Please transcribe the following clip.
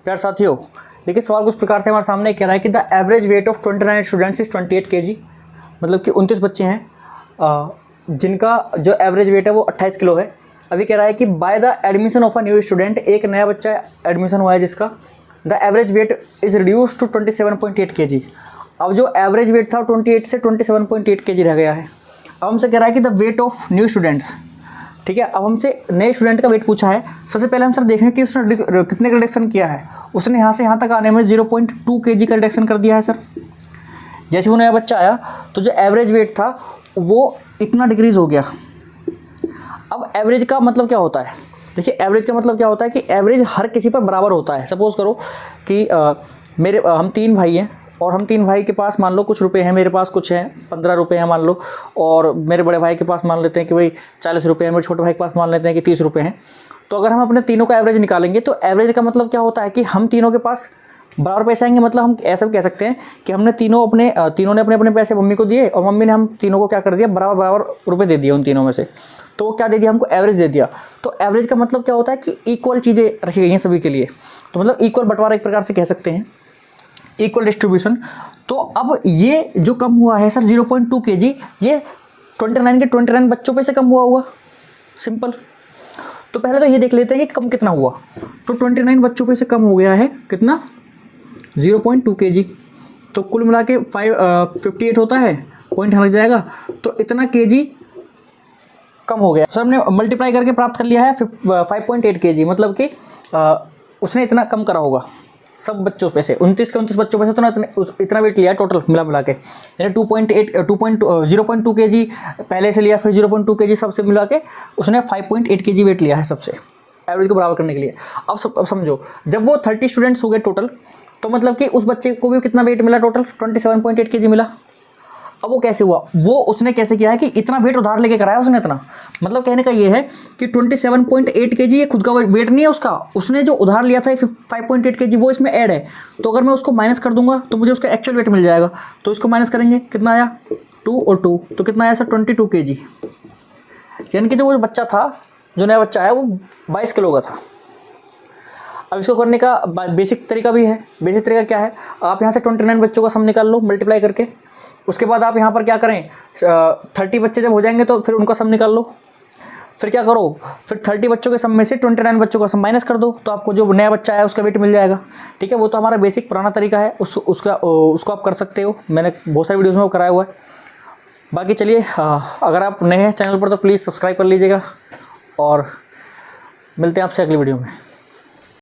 प्यार साथियों, देखिए सवाल कुछ प्रकार से हमारे सामने कह रहा है कि the average weight of 29 students is 28 kg। मतलब कि 29 बच्चे हैं जिनका जो एवरेज वेट है वो 28 किलो है। अभी कह रहा है कि by the admission of a new student, एक नया बच्चा एडमिशन हुआ है जिसका the average weight is reduce to 27.8 kg। अब जो एवरेज वेट था 28 से 27.8 kg रह गया है। अब हमसे कह रहा है कि the weight of new students, ठीक है। अब हमसे नए स्टूडेंट का वेट पूछा है। सबसे पहले हम सर देखें कि उसने कितने का रिडक्शन किया है। उसने यहाँ से यहाँ तक आने में 0.2 kg का रिडक्शन कर दिया है सर। जैसे वो नया बच्चा आया तो जो एवरेज वेट था वो इतना डिक्रीज़ हो गया। अब एवरेज का मतलब क्या होता है, देखिए एवरेज का मतलब क्या होता है कि एवरेज हर किसी पर बराबर होता है। सपोज़ करो कि हम 3 भाई हैं और हम 3 भाई के पास मान लो कुछ रुपए हैं, मेरे पास कुछ हैं 15 रुपये हैं मान लो, और मेरे बड़े भाई के पास मान लेते हैं कि भाई 40 रुपये हैं, मेरे छोटे भाई के पास मान लेते हैं कि 30 रुपये हैं। तो अगर हम अपने तीनों का एवरेज निकालेंगे तो एवरेज का मतलब क्या होता है कि हम तीनों के पास बराबर पैसे आएंगे। मतलब हम ऐसा भी कह सकते हैं कि हमने तीनों ने अपने अपने पैसे मम्मी को दिए और मम्मी ने हम तीनों को क्या कर दिया, बराबर बराबर रुपए दे दिए उन तीनों में से। तो वो क्या दे दिया हमको, एवरेज दे दिया। तो एवरेज का मतलब क्या होता है कि इक्वल चीज़ें रखी गई हैं सभी के लिए। तो मतलब इक्वल बंटवारा एक प्रकार से कह सकते हैं, इक्वल डिस्ट्रीब्यूशन। तो अब ये जो कम हुआ है सर 0.2 kg, ये 29 के 29 बच्चों पे से कम हुआ होगा, सिंपल। तो पहले तो ये देख लेते हैं कि कम कितना हुआ। तो 29 बच्चों पे से कम हो गया है कितना, 0.2 kg। तो कुल मिला के 58 होता है, पॉइंट लग जाएगा, तो इतना kg कम हो गया। सर हमने मल्टीप्लाई करके प्राप्त कर लिया है 5.8 kg। मतलब कि उसने इतना कम करा होगा सब बच्चों पे से, 29 के 29 बच्चों पे से तो इतना वेट लिया टोटल मिला के, यानी 0.2 kg पहले से लिया, फिर 0.2 kg सबसे मिला के उसने 5.8 kg वेट लिया है सबसे, एवरेज को बराबर करने के लिए। अब समझो, जब वो 30 स्टूडेंट्स हो गए टोटल, तो मतलब कि उस बच्चे को भी कितना वेट मिला, टोटल 27.8 kg मिला। अब वो कैसे हुआ, वो उसने कैसे किया है कि इतना वेट उधार लेके कराया उसने इतना। मतलब कहने का ये है कि 27.8 kg ये खुद का वेट नहीं है उसका, उसने जो उधार लिया था 5.8 kg वो इसमें ऐड है। तो अगर मैं उसको माइनस कर दूंगा तो मुझे उसका एक्चुअल वेट मिल जाएगा। तो इसको माइनस करेंगे, कितना आया 2 और 2, तो कितना आया सर 22 kg। यानी कि जो वो बच्चा था, जो नया बच्चा है, वो 22 किलो का था। अब इसको करने का बेसिक तरीका भी है। बेसिक तरीका क्या है, आप यहाँ से 29 बच्चों का सम निकाल लो मल्टीप्लाई करके। उसके बाद आप यहाँ पर क्या करें, 30 बच्चे जब हो जाएंगे तो फिर उनका सम निकाल लो। फिर क्या करो, फिर 30 बच्चों के सम में से 29 बच्चों का सम माइनस कर दो, तो आपको जो नया बच्चा है उसका वेट मिल जाएगा। ठीक है, वो तो हमारा बेसिक पुराना तरीका है, उसको आप कर सकते हो। मैंने बहुत सारी वीडियोज़ में वो कराया हुआ है। बाकी चलिए, अगर आप नए हैं चैनल पर तो प्लीज़ सब्सक्राइब कर लीजिएगा और मिलते हैं आपसे अगली वीडियो में।